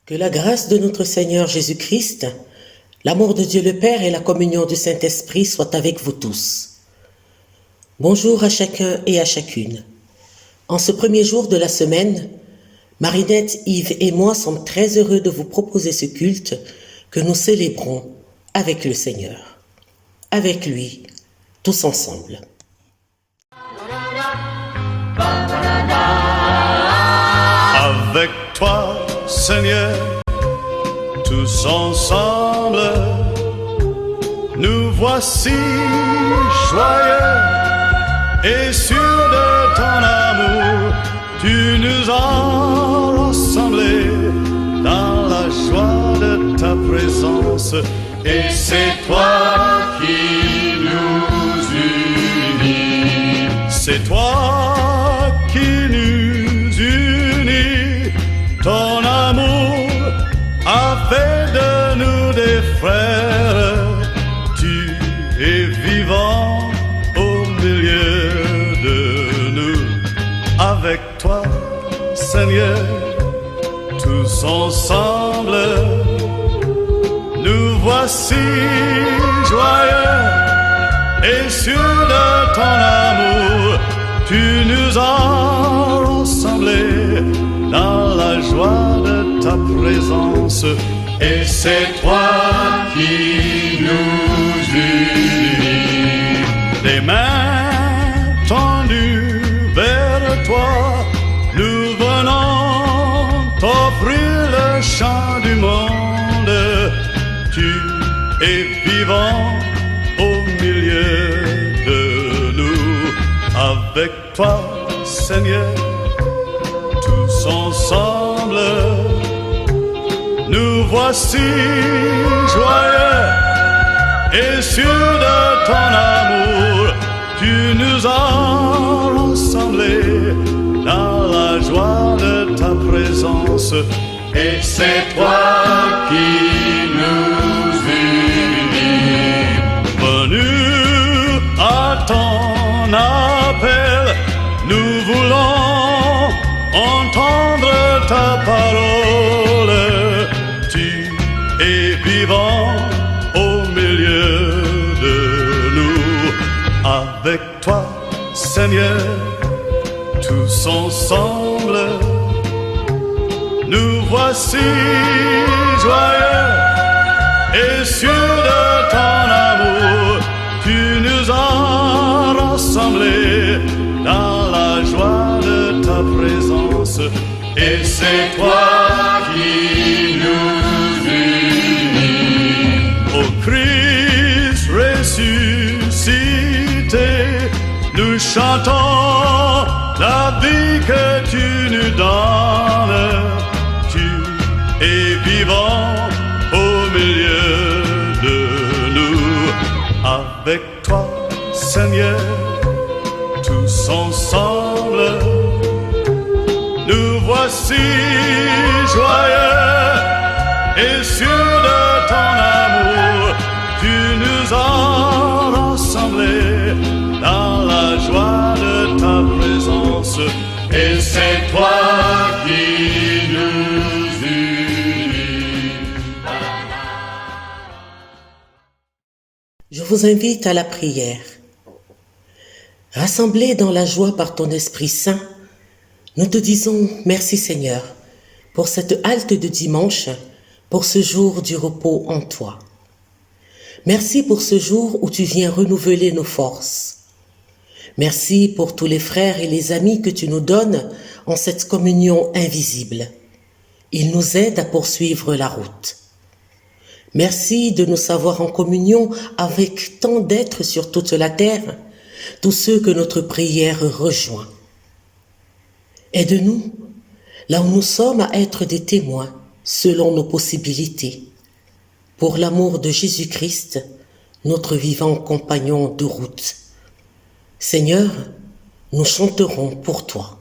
Que la grâce de notre Seigneur Jésus-Christ, l'amour de Dieu le Père et la communion du Saint-Esprit soient avec vous tous. Bonjour à chacun et à chacune. En ce premier jour de la semaine, Marinette, Yves et moi sommes très heureux de vous proposer ce culte que nous célébrons avec le Seigneur. Avec lui, tous ensemble. Avec toi, Seigneur, tous ensemble, nous voici joyeux et sûrs de ton amour. Tu nous as rassemblés dans la joie de ta présence, et c'est toi qui nous unis. C'est toi qui nous unis. Ton amour a fait de nous des frères. Tu es vivant au milieu de nous. Avec toi, Seigneur, tous ensemble, nous voici joyeux et sûrs de ton amour. Tu nous as rassemblés dans la joie de ta présence, et c'est toi qui nous unis. Les mains tendues vers toi, nous venons t'offrir le chant du monde. Tu es vivant au milieu de nous. Avec toi, Seigneur, tous ensemble, nous voici joyeux et sûrs de ton amour. Tu nous as rassemblés dans la joie de ta présence, et c'est toi qui nous unis. Venu à ton appel, nous voulons entendre ta parole. Tu es vivant au milieu de nous. Avec toi, Seigneur, tous ensemble, nous voici joyeux et sûrs de ton amour. Tu nous as rassemblés dans la joie de ta présence, et c'est toi qui nous unis. Ô Christ ressuscité, nous chantons la vie que tu nous donnes. Tu es vivant au milieu de nous. Avec toi, Seigneur, tous ensemble, nous voici joyeux et sûrs de ton amour. Tu nous as rassemblés dans la joie de ta présence, et c'est toi qui nous unis. Je vous invite à la prière. Rassemblés dans la joie par ton Esprit Saint, nous te disons merci Seigneur pour cette halte de dimanche, pour ce jour du repos en toi. Merci pour ce jour où tu viens renouveler nos forces. Merci pour tous les frères et les amis que tu nous donnes en cette communion invisible. Ils nous aident à poursuivre la route. Merci de nous savoir en communion avec tant d'êtres sur toute la terre, tous ceux que notre prière rejoint. Aide-nous, là où nous sommes, à être des témoins selon nos possibilités, pour l'amour de Jésus-Christ, notre vivant compagnon de route. Seigneur, nous chanterons pour toi.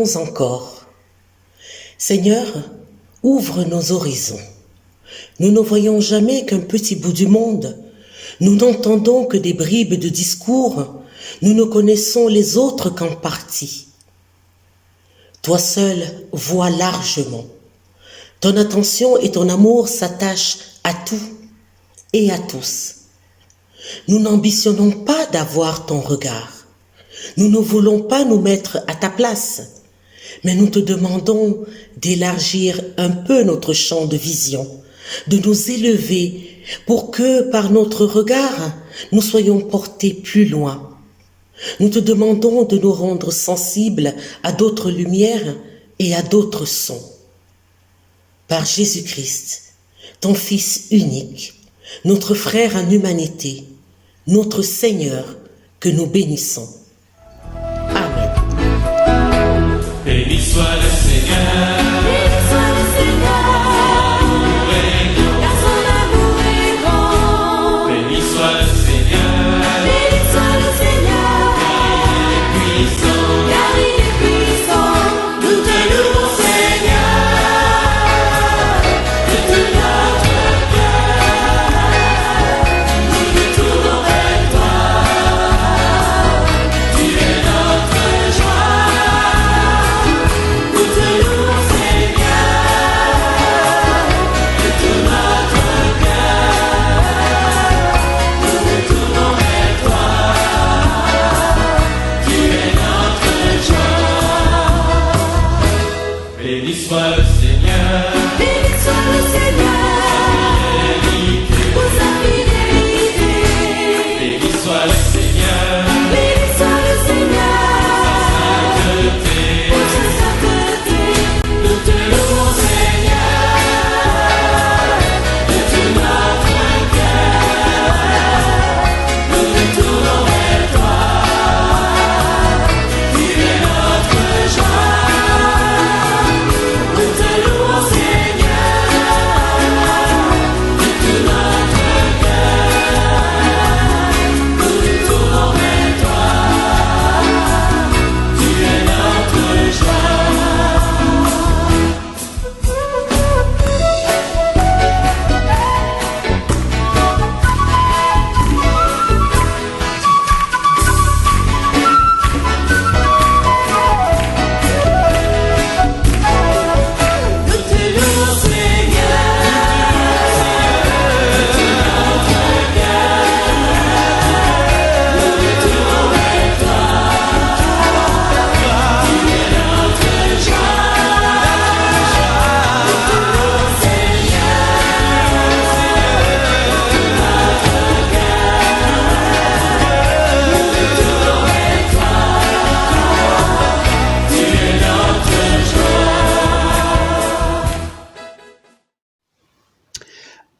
prions encore. Seigneur, ouvre nos horizons. Nous ne voyons jamais qu'un petit bout du monde. Nous n'entendons que des bribes de discours. Nous ne connaissons les autres qu'en partie. Toi seul vois largement. Ton attention et ton amour s'attachent à tout et à tous. Nous n'ambitionnons pas d'avoir ton regard. Nous ne voulons pas nous mettre à ta place, mais nous te demandons d'élargir un peu notre champ de vision, de nous élever pour que, par notre regard, nous soyons portés plus loin. Nous te demandons de nous rendre sensibles à d'autres lumières et à d'autres sons. Par Jésus-Christ, ton Fils unique, notre frère en humanité, notre Seigneur que nous bénissons. Amen. Béni soit le Seigneur. Béni soit le Seigneur. Car son amour est grand. Béni soit le Seigneur. Béni soit le Seigneur. Car il est puissant. Nous te louons, Seigneur, de tout notre cœur. Nous nous tournons vers toi. Tu es notre joie. Nous te louons, Seigneur, de tout notre cœur. Nous nous tournons vers toi. Tu es notre joie. Béni soit le Seigneur. Béni soit le Seigneur pour sa fidélité. Béni soit le Seigneur. Béni soit le Seigneur pour sa sainteté. Nous te louons, Seigneur, de tout notre cœur. Nous nous tournons vers toi. Tu es notre joie. Nous te louons, Seigneur, de tout notre cœur. Nous nous tournons vers toi. Tu es notre joie. Nous te louons,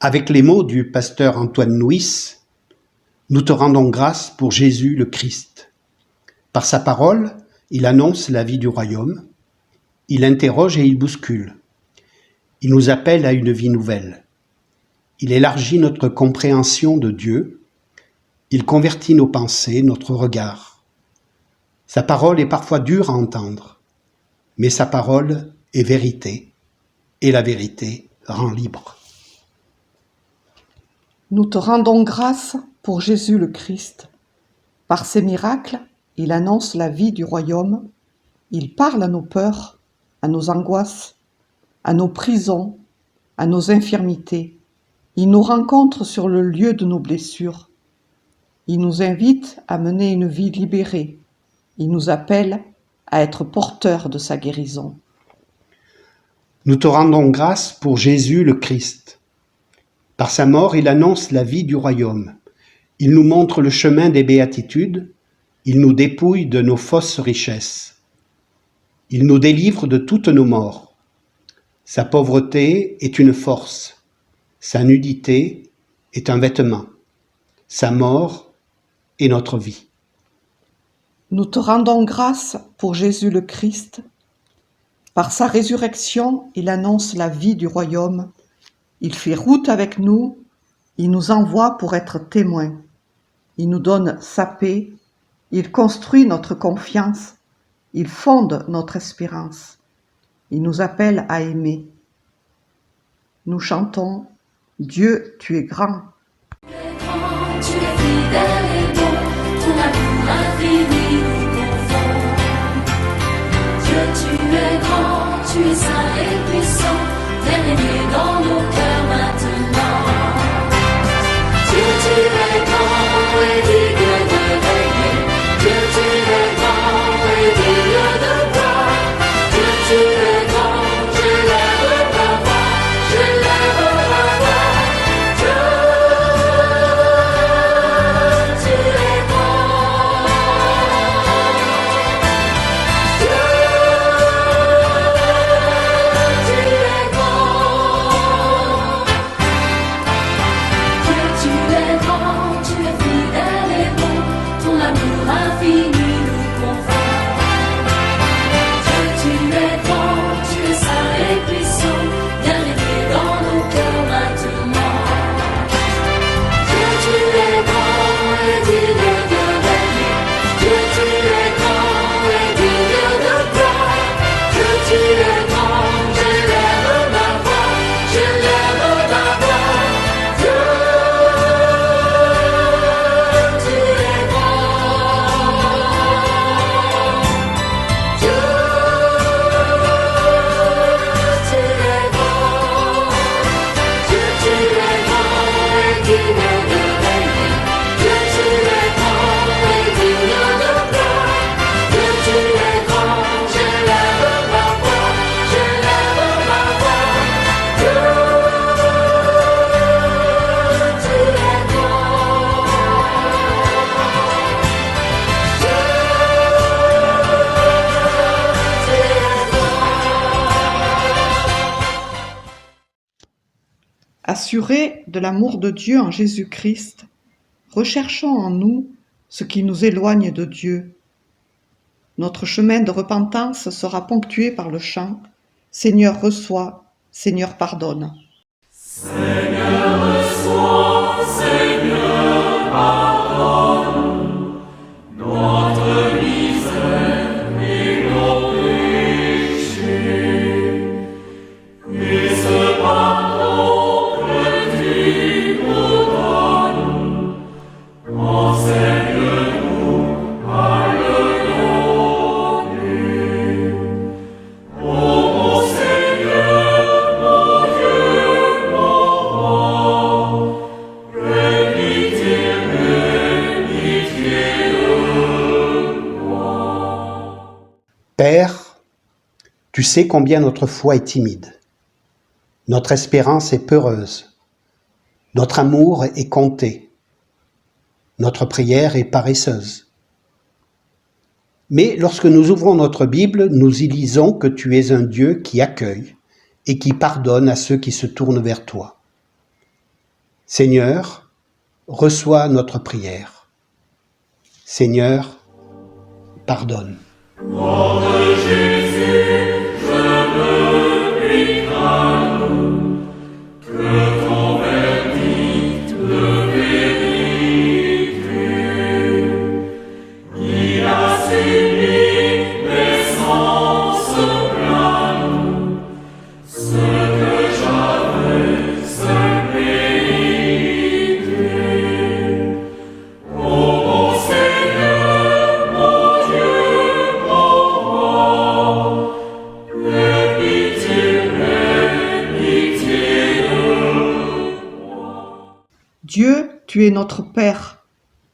Avec les mots du pasteur Antoine Nuis, nous te rendons grâce pour Jésus le Christ. Par sa parole, il annonce la vie du royaume, il interroge et il bouscule. Il nous appelle à une vie nouvelle. Il élargit notre compréhension de Dieu, il convertit nos pensées, notre regard. Sa parole est parfois dure à entendre, mais sa parole est vérité, et la vérité rend libre. Nous te rendons grâce pour Jésus le Christ. Par ses miracles, il annonce la vie du royaume, il parle à nos peurs, à nos angoisses, à nos prisons, à nos infirmités. Il nous rencontre sur le lieu de nos blessures. Il nous invite à mener une vie libérée. Il nous appelle à être porteurs de sa guérison. Nous te rendons grâce pour Jésus le Christ. Par sa mort, il annonce la vie du royaume. Il nous montre le chemin des béatitudes. Il nous dépouille de nos fausses richesses. Il nous délivre de toutes nos morts. Sa pauvreté est une force. Sa nudité est un vêtement. Sa mort est notre vie. Nous te rendons grâce pour Jésus le Christ. Par sa résurrection, il annonce la vie du royaume. Il fait route avec nous, il nous envoie pour être témoins. Il nous donne sa paix, il construit notre confiance, Il fonde notre espérance. Il nous appelle à aimer. Nous chantons « Dieu, tu es grand ». Tu es fidèle et bon, ton amour infini nous confond. Dieu, tu es grand, tu es saint et puissant, viens régner dans nos cœurs maintenant. Dieu, tu es grand et digne de régner. Dieu, tu es grand et digne de gloire. Dieu, tu es grand, je lève ma voix, je lève ma voix. Dieu, tu es grand. Dieu, tu es grand. Dieu, tu es grand, tu es fidèle et bon, ton amour infini nous confond. Dieu, tu es grand, tu es saint et puissant, viens régner dans nos cœurs maintenant. Dieu, tu es grand et digne de régner. Dieu, tu es grand et digne de gloire. Dieu, tu es grand, je lève ma voix, je lève ma voix. Dieu, tu es grand. Dieu, tu es grand. Dieu, tu es grand et digne de régner. Dieu, tu es grand et digne de gloire. Dieu, tu es grand, je lève ma voix, je lève ma voix. Dieu, tu es grand. Dieu, tu es grand. Assurés de l'amour de Dieu en Jésus-Christ, recherchons en nous ce qui nous éloigne de Dieu. Notre chemin de repentance sera ponctué par le chant « Seigneur reçois, Seigneur pardonne ». Père, tu sais combien notre foi est timide. Notre espérance est peureuse. Notre amour est compté. Notre prière est paresseuse. Mais lorsque nous ouvrons notre Bible, nous y lisons que tu es un Dieu qui accueille et qui pardonne à ceux qui se tournent vers toi. Seigneur, reçois notre prière. Seigneur, pardonne. Dieu, tu es notre Père,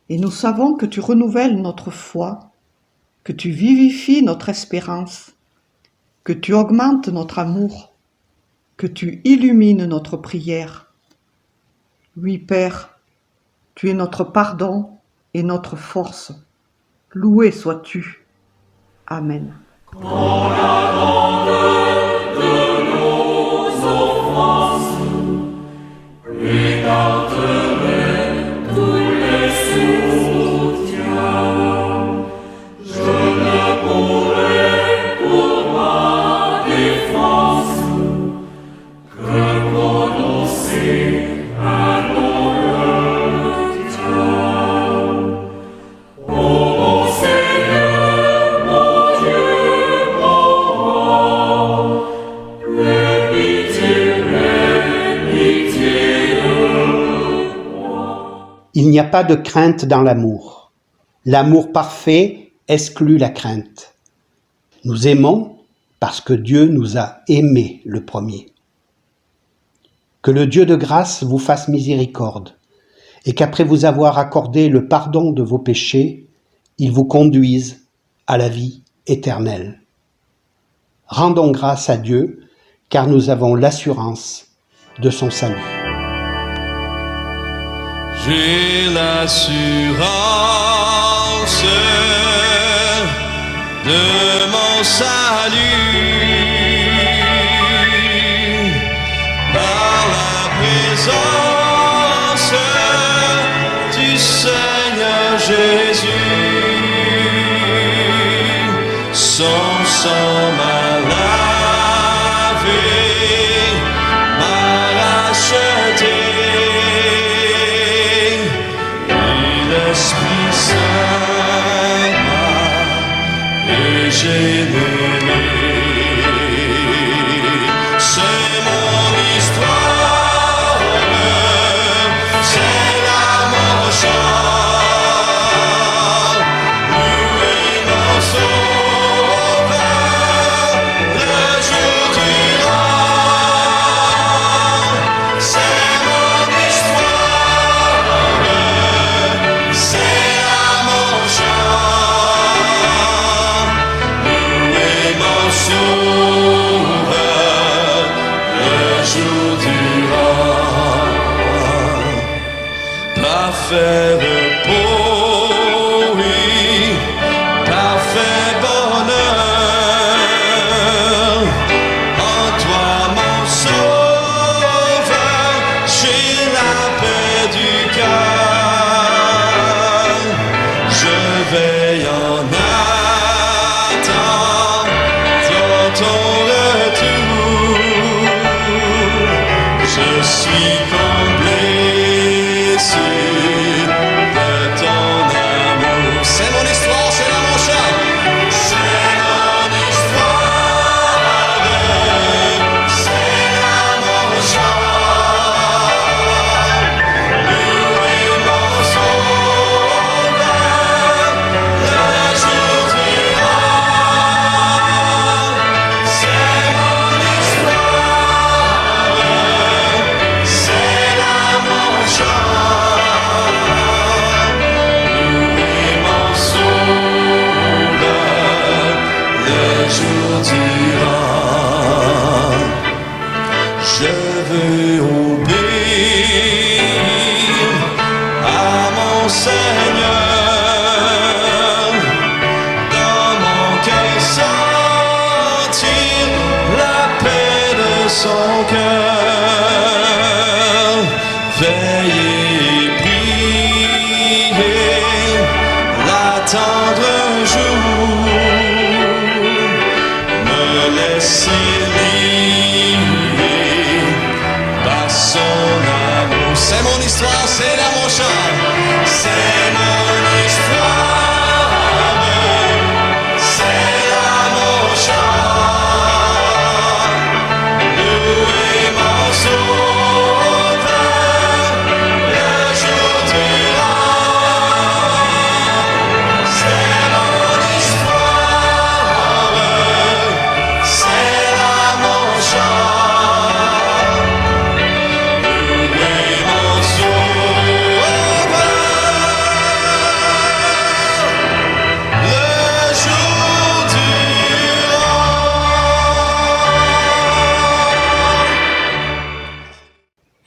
et nous savons que tu renouvelles notre foi, que tu vivifies notre espérance, que tu augmentes notre amour, que tu illumines notre prière. Oui, Père, tu es notre pardon et notre force. Loué sois-tu. Amen. Mon Seigneur, mon Dieu. Il n'y a pas de crainte dans l'amour. L'amour parfait exclut la crainte. Nous aimons parce que Dieu nous a aimés le premier. Que le Dieu de grâce vous fasse miséricorde, et qu'après vous avoir accordé le pardon de vos péchés, il vous conduise à la vie éternelle. Rendons grâce à Dieu, car nous avons l'assurance de son salut. J'ai l'assurance de mon salut par la présence du Seigneur Jésus. Son sang m'a lavé, m'a racheté. L'Esprit Saint m'a régénéré. C'est mon histoire, c'est là mon chant. Louez mon sauveur, le jour durant. C'est mon histoire, c'est là mon chant. Louez mon sauveur, le jour durant. Parfait repos, oui, parfait bonheur. En toi mon sauveur, j'ai la paix du cœur. Je veille en attendant ton retour. Je suis comblé de ton amour. C'est mon histoire, c'est là mon chant. C'est mon histoire, c'est là mon chant. Louez mon sauveur, le jour durant. C'est mon histoire, c'est là mon chant. Louez mon sauveur, le jour durant. Je veux obéir à mon Seigneur, dans mon cœur sentir la paix de son cœur. Veiller et prier, l'attendre un jour, me laisser lier par son amour. C'est mon histoire, c'est là mon chant. C'est mon histoire, c'est là mon chant. Louez mon sauveur, le jour durant. C'est mon histoire, c'est là mon chant. Louez mon sauveur, le jour durant.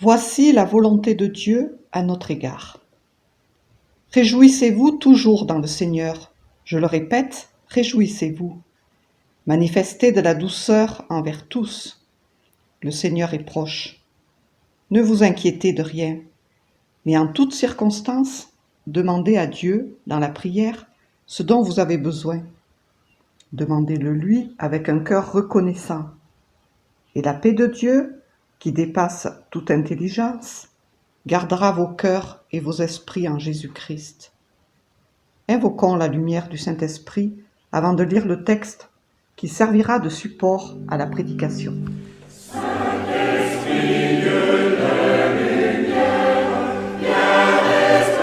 Voici la volonté de Dieu à notre égard. Réjouissez-vous toujours dans le Seigneur. Je le répète, réjouissez-vous. Manifestez de la douceur envers tous. Le Seigneur est proche. Ne vous inquiétez de rien, mais en toutes circonstances, demandez à Dieu, dans la prière, ce dont vous avez besoin. Demandez-le lui avec un cœur reconnaissant. Et la paix de Dieu, qui dépasse toute intelligence, gardera vos cœurs et vos esprits en Jésus-Christ. Invoquons la lumière du Saint-Esprit avant de lire le texte qui servira de support à la prédication. Saint-Esprit, Dieu de lumière, viens restaurer.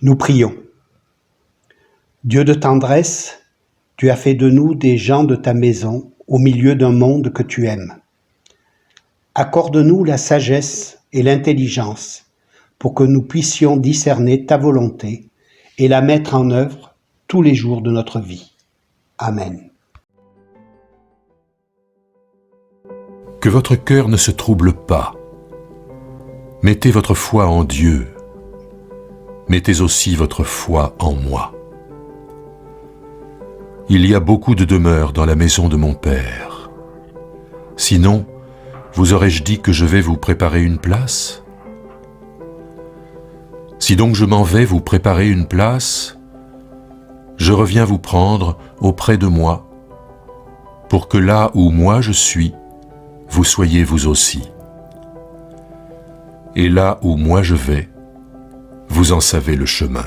Nous prions. Dieu de tendresse, tu as fait de nous des gens de ta maison au milieu d'un monde que tu aimes. Accorde-nous la sagesse et l'intelligence pour que nous puissions discerner ta volonté et la mettre en œuvre tous les jours de notre vie. Amen. Que votre cœur ne se trouble pas. Mettez votre foi en Dieu. Mettez aussi votre foi en moi. Il y a beaucoup de demeures dans la maison de mon Père. Sinon, vous aurais-je dit que je vais vous préparer une place ? Si donc je m'en vais vous préparer une place, je reviens vous prendre auprès de moi, pour que là où moi je suis, vous soyez vous aussi. Et là où moi je vais, vous en savez le chemin.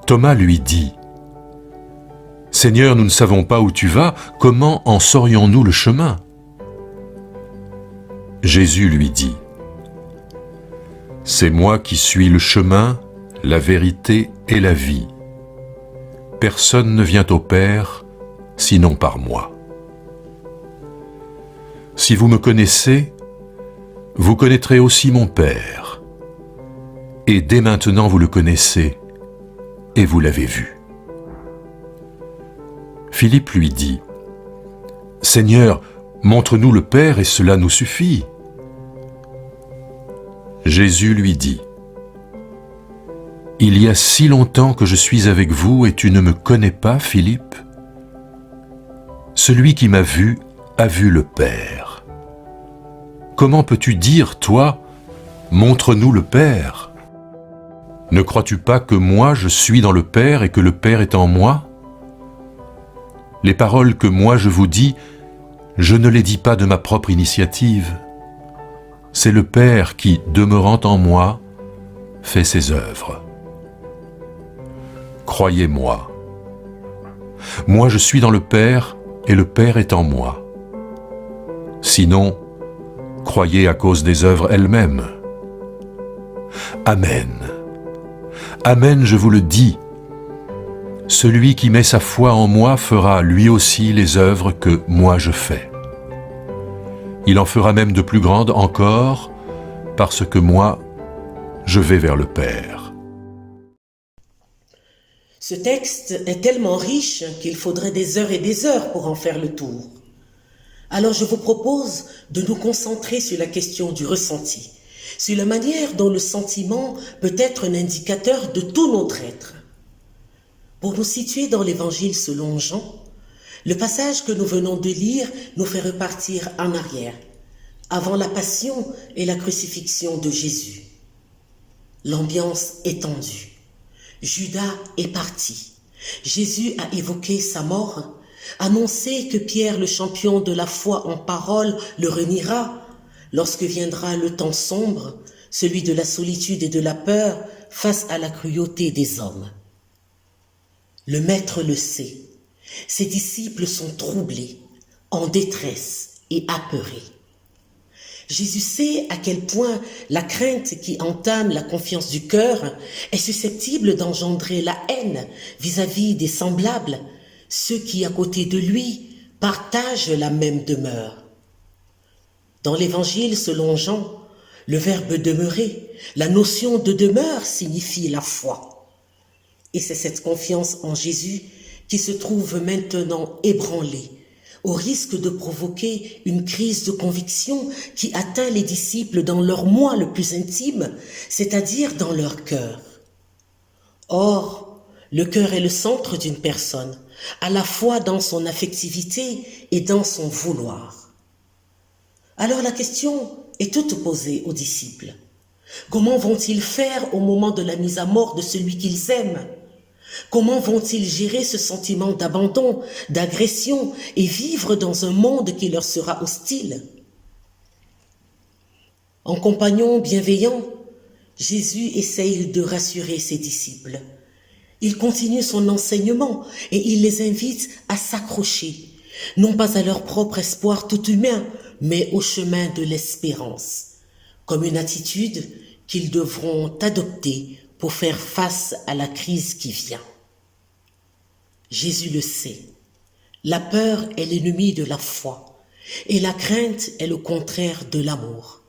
Thomas lui dit : « Seigneur, nous ne savons pas où tu vas, comment en saurions-nous le chemin ?» Jésus lui dit : « C'est moi qui suis le chemin, la vérité et la vie. Personne ne vient au Père sinon par moi. Si vous me connaissez, vous connaîtrez aussi mon Père. Et dès maintenant vous le connaissez, et vous l'avez vu. » Philippe lui dit : « Seigneur, montre-nous le Père et cela nous suffit. » Jésus lui dit : « Il y a si longtemps que je suis avec vous et tu ne me connais pas, Philippe ? Celui qui m'a vu a vu le Père. Comment peux-tu dire, toi, montre-nous le Père ? Ne crois-tu pas que moi je suis dans le Père et que le Père est en moi ? Les paroles que moi je vous dis, je ne les dis pas de ma propre initiative. C'est le Père qui, demeurant en moi, fait ses œuvres. Croyez-moi. Moi je suis dans le Père et le Père est en moi. Sinon, croyez à cause des œuvres elles-mêmes. Amen. Amen, je vous le dis. Celui qui met sa foi en moi fera lui aussi les œuvres que moi je fais. Il en fera même de plus grandes encore, parce que moi, je vais vers le Père. Ce texte est tellement riche qu'il faudrait des heures et des heures pour en faire le tour. Alors je vous propose de nous concentrer sur la question du ressenti, sur la manière dont le sentiment peut être un indicateur de tout notre être. Pour nous situer dans l'Évangile selon Jean, le passage que nous venons de lire nous fait repartir en arrière, avant la passion et la crucifixion de Jésus. L'ambiance est tendue. Judas est parti. Jésus a évoqué sa mort, annoncé que Pierre, le champion de la foi en parole, le reniera lorsque viendra le temps sombre, celui de la solitude et de la peur face à la cruauté des hommes. Le Maître le sait. Ses disciples sont troublés, en détresse et apeurés. Jésus sait à quel point la crainte qui entame la confiance du cœur est susceptible d'engendrer la haine vis-à-vis des semblables, ceux qui, à côté de lui, partagent la même demeure. Dans l'Évangile selon Jean, le verbe demeurer, la notion de demeure signifie la foi. Et c'est cette confiance en Jésus qui se trouve maintenant ébranlée, au risque de provoquer une crise de conviction qui atteint les disciples dans leur moi le plus intime, c'est-à-dire dans leur cœur. Or, le cœur est le centre d'une personne, à la fois dans son affectivité et dans son vouloir. Alors la question est toute posée aux disciples. Comment vont-ils faire au moment de la mise à mort de celui qu'ils aiment ? Comment vont-ils gérer ce sentiment d'abandon, d'agression et vivre dans un monde qui leur sera hostile ? En compagnon bienveillant, Jésus essaye de rassurer ses disciples. Il continue son enseignement et il les invite à s'accrocher, non pas à leur propre espoir tout humain, mais au chemin de l'espérance, comme une attitude qu'ils devront adopter pour faire face à la crise qui vient. Jésus le sait. La peur est l'ennemi de la foi et la crainte est le contraire de l'amour.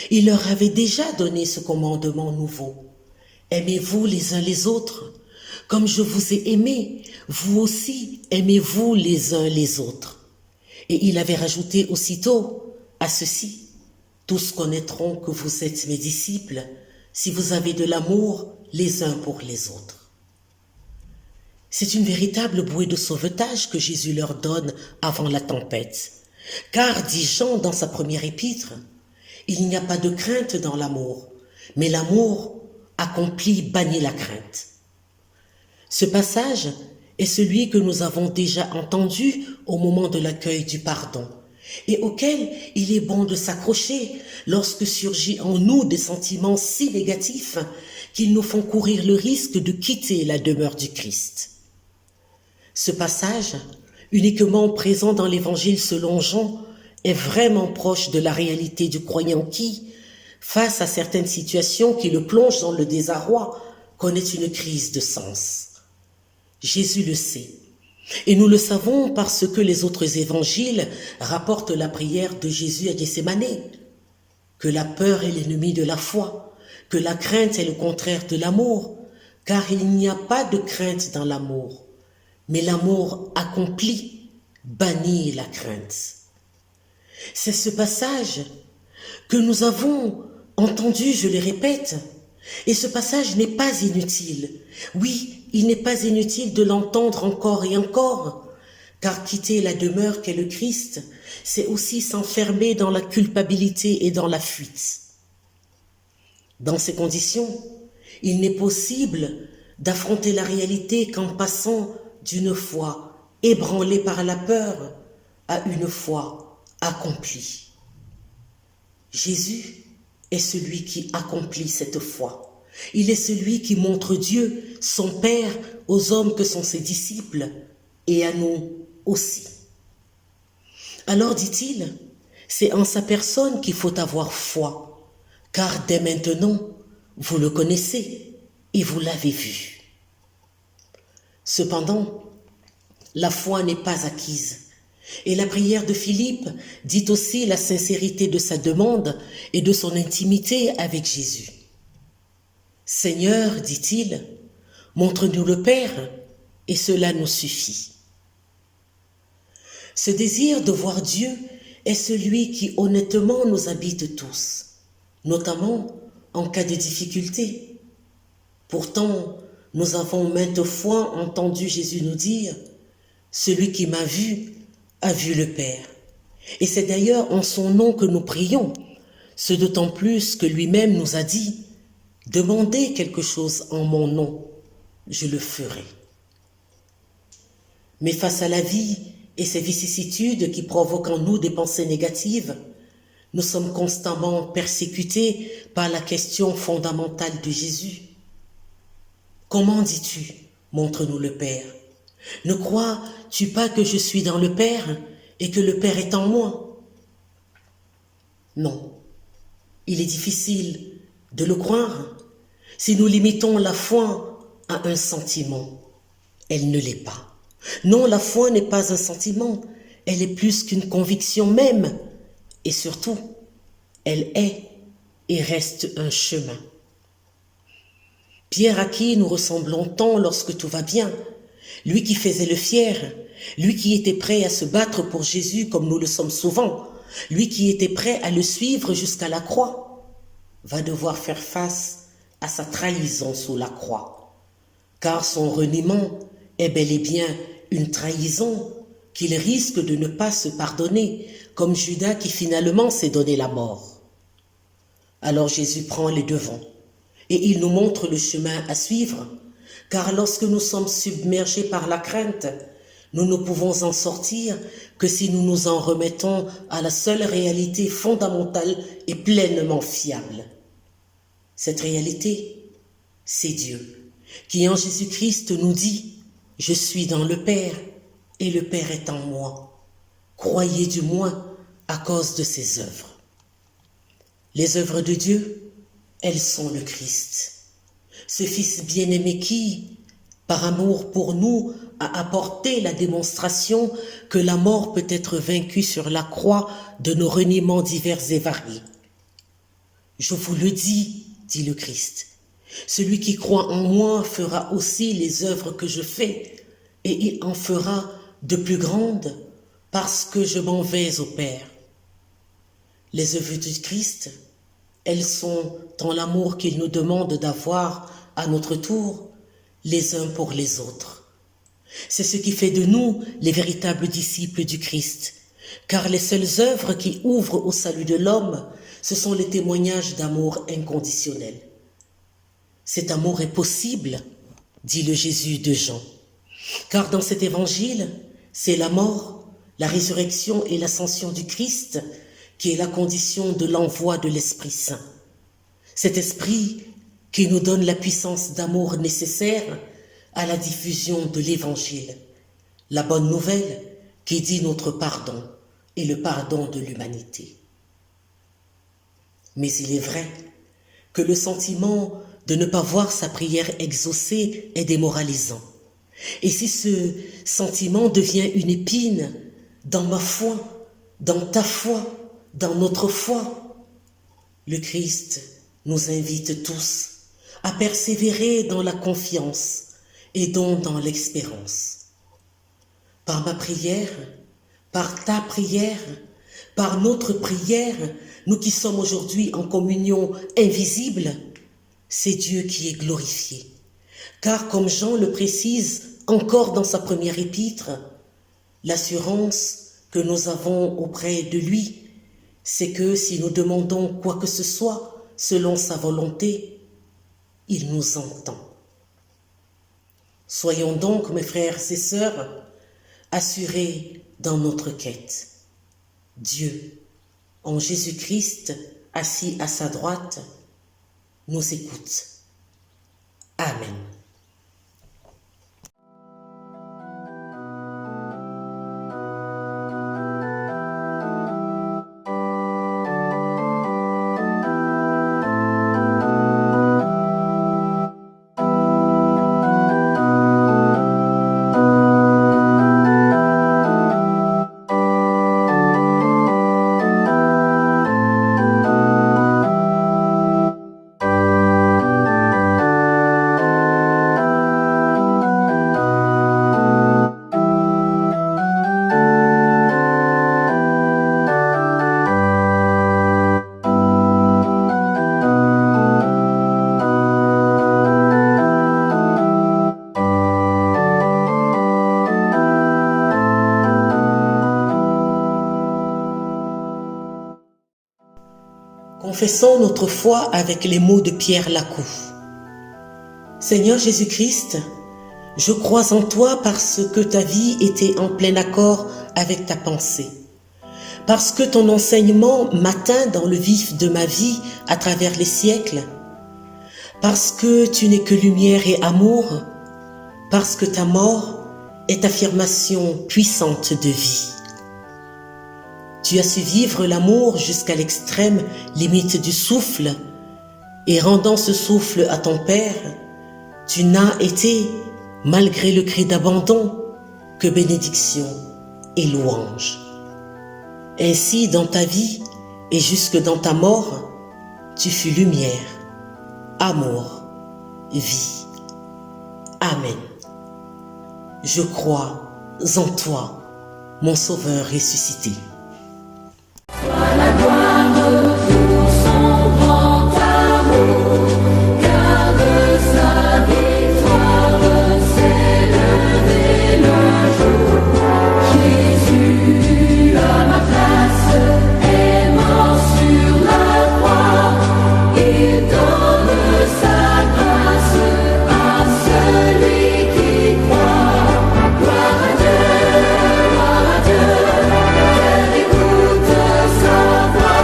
Il leur avait déjà donné ce commandement nouveau. Aimez-vous les uns les autres. Comme je vous ai aimés, vous aussi aimez-vous les uns les autres. Et il avait rajouté aussitôt à ceci, tous connaîtront que vous êtes mes disciples si vous avez de l'amour les uns pour les autres. C'est une véritable bouée de sauvetage que Jésus leur donne avant la tempête. Car, dit Jean dans sa première épître, il n'y a pas de crainte dans l'amour, mais l'amour accompli bannit la crainte. Ce passage est celui que nous avons déjà entendu au moment de l'accueil du pardon et auquel il est bon de s'accrocher lorsque surgit en nous des sentiments si négatifs qu'ils nous font courir le risque de quitter la demeure du Christ. Ce passage, uniquement présent dans l'Évangile selon Jean, est vraiment proche de la réalité du croyant qui, face à certaines situations qui le plongent dans le désarroi, connaît une crise de sens. Jésus le sait, et nous le savons parce que les autres évangiles rapportent la prière de Jésus à Gethsémane, que la peur est l'ennemi de la foi, que la crainte est le contraire de l'amour, car il n'y a pas de crainte dans l'amour, mais l'amour accompli bannit la crainte. C'est ce passage que nous avons entendu, je le répète, et ce passage n'est pas inutile. Oui, il n'est pas inutile de l'entendre encore et encore, car quitter la demeure qu'est le Christ, c'est aussi s'enfermer dans la culpabilité et dans la fuite. Dans ces conditions, il n'est possible d'affronter la réalité qu'en passant d'une foi ébranlée par la peur à une foi accomplie. Jésus est celui qui accomplit cette foi. Il est celui qui montre Dieu, son Père, aux hommes que sont ses disciples et à nous aussi. Alors, dit-il, c'est en sa personne qu'il faut avoir foi, car dès maintenant, vous le connaissez et vous l'avez vu. Cependant, la foi n'est pas acquise. Et la prière de Philippe dit aussi la sincérité de sa demande et de son intimité avec Jésus. Seigneur, dit-il, montre-nous le Père et cela nous suffit. Ce désir de voir Dieu est celui qui honnêtement nous habite tous, notamment en cas de difficulté. Pourtant, nous avons maintes fois entendu Jésus nous dire « Celui qui m'a vu a vu le Père ». Et c'est d'ailleurs en son nom que nous prions, ce d'autant plus que lui-même nous a dit « Demandez quelque chose en mon nom, je le ferai ». Mais face à la vie et ses vicissitudes qui provoquent en nous des pensées négatives, nous sommes constamment persécutés par la question fondamentale de Jésus. Comment dis-tu, montre-nous le Père? Ne crois-tu pas que je suis dans le Père et que le Père est en moi? Non, il est difficile de le croire si nous limitons la foi à un sentiment. Elle ne l'est pas. Non, la foi n'est pas un sentiment, elle est plus qu'une conviction même, et surtout, elle est et reste un chemin. Pierre à qui nous ressemblons tant lorsque tout va bien, lui qui faisait le fier, lui qui était prêt à se battre pour Jésus comme nous le sommes souvent, lui qui était prêt à le suivre jusqu'à la croix, va devoir faire face à sa trahison sous la croix, car son reniement est bel et bien une trahison qu'il risque de ne pas se pardonner, comme Judas qui finalement s'est donné la mort. Alors Jésus prend les devants et il nous montre le chemin à suivre, car lorsque nous sommes submergés par la crainte, nous ne pouvons en sortir que si nous nous en remettons à la seule réalité fondamentale et pleinement fiable. Cette réalité, c'est Dieu, qui en Jésus-Christ nous dit « Je suis dans le Père et le Père est en moi. Croyez du moins à cause de ses œuvres. » Les œuvres de Dieu, elles sont le Christ, ce Fils bien-aimé qui, par amour pour nous, a apporté la démonstration que la mort peut être vaincue sur la croix de nos reniements divers et variés. Je vous le dis, dit le Christ, celui qui croit en moi fera aussi les œuvres que je fais, et il en fera de plus grandes, parce que je m'en vais au Père. Les œuvres du Christ, elles sont dans l'amour qu'il nous demande d'avoir à notre tour, les uns pour les autres. C'est ce qui fait de nous les véritables disciples du Christ, car les seules œuvres qui ouvrent au salut de l'homme, ce sont les témoignages d'amour inconditionnel. Cet amour est possible, dit le Jésus de Jean, car dans cet évangile, c'est la mort, la résurrection et l'ascension du Christ qui est la condition de l'envoi de l'Esprit Saint. Cet Esprit qui nous donne la puissance d'amour nécessaire à la diffusion de l'Évangile, la bonne nouvelle qui dit notre pardon et le pardon de l'humanité. Mais il est vrai que le sentiment de ne pas voir sa prière exaucée est démoralisant. Et si ce sentiment devient une épine dans ma foi, dans ta foi, dans notre foi, le Christ nous invite tous à persévérer dans la confiance et donc dans l'espérance. Par ma prière, par ta prière, par notre prière, nous qui sommes aujourd'hui en communion invisible, c'est Dieu qui est glorifié. Car comme Jean le précise encore dans sa première épître, l'assurance que nous avons auprès de lui, c'est que si nous demandons quoi que ce soit selon sa volonté, il nous entend. Soyons donc, mes frères et sœurs, assurés dans notre quête. Dieu, en Jésus-Christ, assis à sa droite, nous écoute. Amen. Confessons notre foi avec les mots de Pierre Lacou. Seigneur Jésus-Christ, je crois en toi parce que ta vie était en plein accord avec ta pensée, parce que ton enseignement m'atteint dans le vif de ma vie à travers les siècles, parce que tu n'es que lumière et amour, parce que ta mort est affirmation puissante de vie. Tu as su vivre l'amour jusqu'à l'extrême limite du souffle, et rendant ce souffle à ton Père, tu n'as été, malgré le cri d'abandon, que bénédiction et louange. Ainsi, dans ta vie et jusque dans ta mort, tu fus lumière, amour, vie. Amen. Je crois en toi, mon Sauveur ressuscité. La gloire pour son grand amour, garde sa victoire, s'est levé le jour. Jésus à ma place est mort sur la croix, il donne sa grâce à celui qui croit. Gloire à Dieu, gloire à Dieu, écoute sa voix.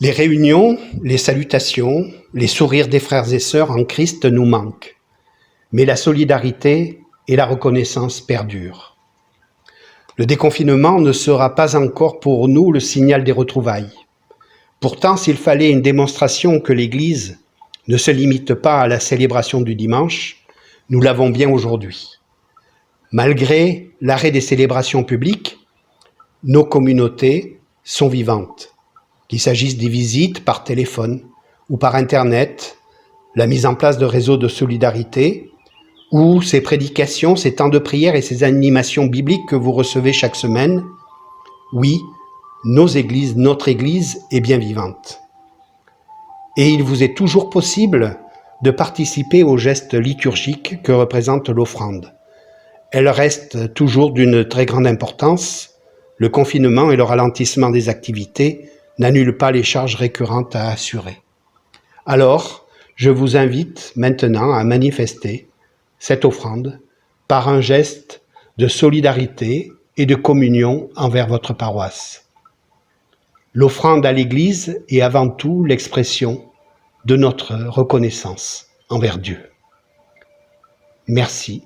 Les réunions, les salutations, les sourires des frères et sœurs en Christ nous manquent, mais la solidarité et la reconnaissance perdurent. Le déconfinement ne sera pas encore pour nous le signal des retrouvailles. Pourtant, s'il fallait une démonstration que l'Église ne se limite pas à la célébration du dimanche, nous l'avons bien aujourd'hui. Malgré l'arrêt des célébrations publiques, nos communautés sont vivantes, qu'il s'agisse des visites par téléphone ou par Internet, la mise en place de réseaux de solidarité, ou ces prédications, ces temps de prière et ces animations bibliques que vous recevez chaque semaine. Oui, notre Église est bien vivante. Et il vous est toujours possible de participer aux gestes liturgiques que représente l'offrande. Elle reste toujours d'une très grande importance. Le confinement et le ralentissement des activités n'annulent pas les charges récurrentes à assurer. Alors, je vous invite maintenant à manifester cette offrande par un geste de solidarité et de communion envers votre paroisse. L'offrande à l'Église est avant tout l'expression de notre reconnaissance envers Dieu. Merci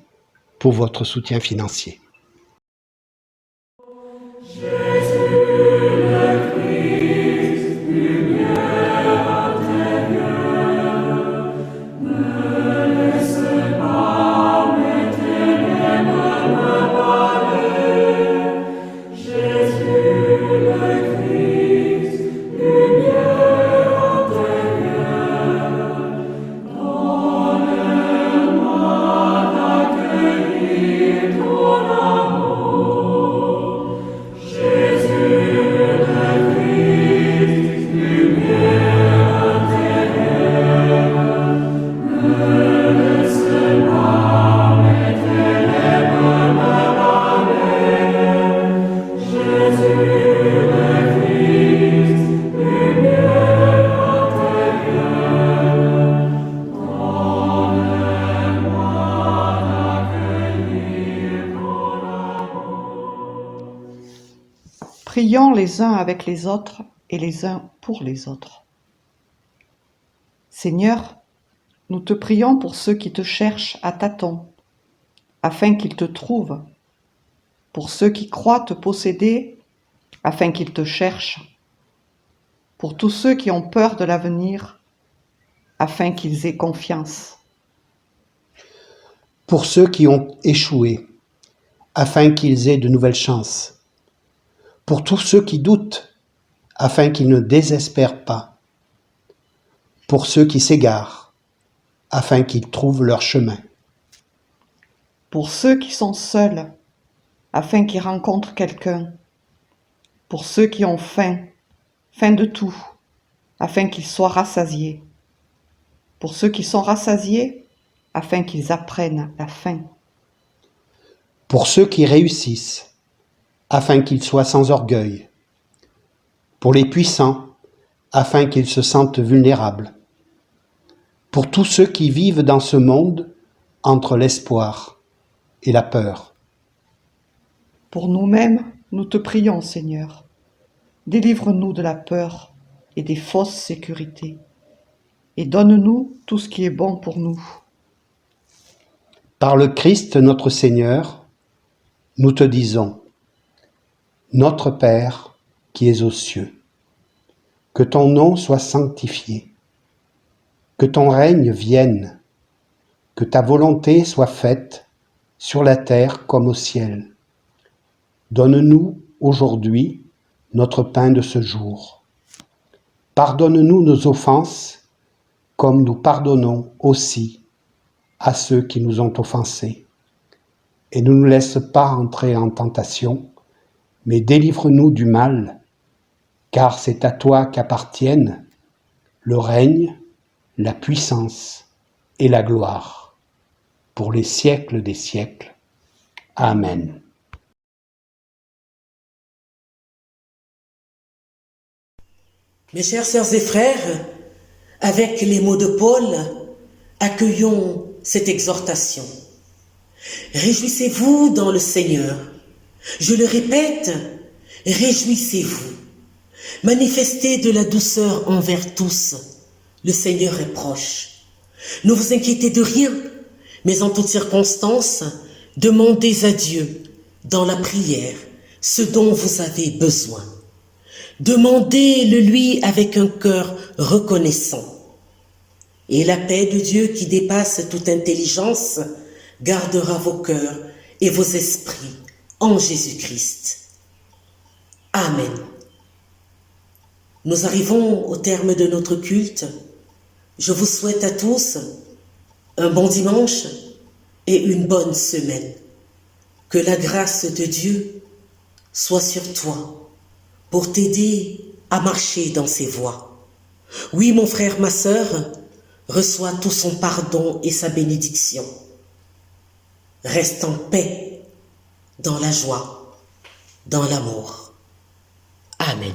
pour votre soutien financier. Prions les uns avec les autres et les uns pour les autres. Seigneur, nous te prions pour ceux qui te cherchent à tâtons, afin qu'ils te trouvent, pour ceux qui croient te posséder, afin qu'ils te cherchent, pour tous ceux qui ont peur de l'avenir, afin qu'ils aient confiance. Pour ceux qui ont échoué, afin qu'ils aient de nouvelles chances. Pour tous ceux qui doutent, afin qu'ils ne désespèrent pas. Pour ceux qui s'égarent, afin qu'ils trouvent leur chemin. Pour ceux qui sont seuls, afin qu'ils rencontrent quelqu'un. Pour ceux qui ont faim, faim de tout, afin qu'ils soient rassasiés. Pour ceux qui sont rassasiés, afin qu'ils apprennent la faim. Pour ceux qui réussissent, afin qu'ils soient sans orgueil. Pour les puissants, afin qu'ils se sentent vulnérables. Pour tous ceux qui vivent dans ce monde entre l'espoir et la peur. Pour nous-mêmes, nous te prions, Seigneur. Délivre-nous de la peur et des fausses sécurités, et donne-nous tout ce qui est bon pour nous. Par le Christ notre Seigneur, nous te disons, Notre Père qui es aux cieux, que ton nom soit sanctifié, que ton règne vienne, que ta volonté soit faite sur la terre comme au ciel. Donne-nous aujourd'hui notre pain de ce jour. Pardonne-nous nos offenses, comme nous pardonnons aussi à ceux qui nous ont offensés. Et ne nous laisse pas entrer en tentation, mais délivre-nous du mal, car c'est à toi qu'appartiennent le règne, la puissance et la gloire, pour les siècles des siècles. Amen. Mes chères sœurs et frères, avec les mots de Paul, accueillons cette exhortation. Réjouissez-vous dans le Seigneur. Je le répète, réjouissez-vous. Manifestez de la douceur envers tous. Le Seigneur est proche. Ne vous inquiétez de rien, mais en toutes circonstances, demandez à Dieu, dans la prière, ce dont vous avez besoin. Demandez-le lui avec un cœur reconnaissant. Et la paix de Dieu qui dépasse toute intelligence gardera vos cœurs et vos esprits en Jésus-Christ. Amen. Nous arrivons au terme de notre culte. Je vous souhaite à tous un bon dimanche et une bonne semaine. Que la grâce de Dieu soit sur toi pour t'aider à marcher dans ses voies. Oui, mon frère, ma sœur, reçois tout son pardon et sa bénédiction. Reste en paix, dans la joie, dans l'amour. Amen.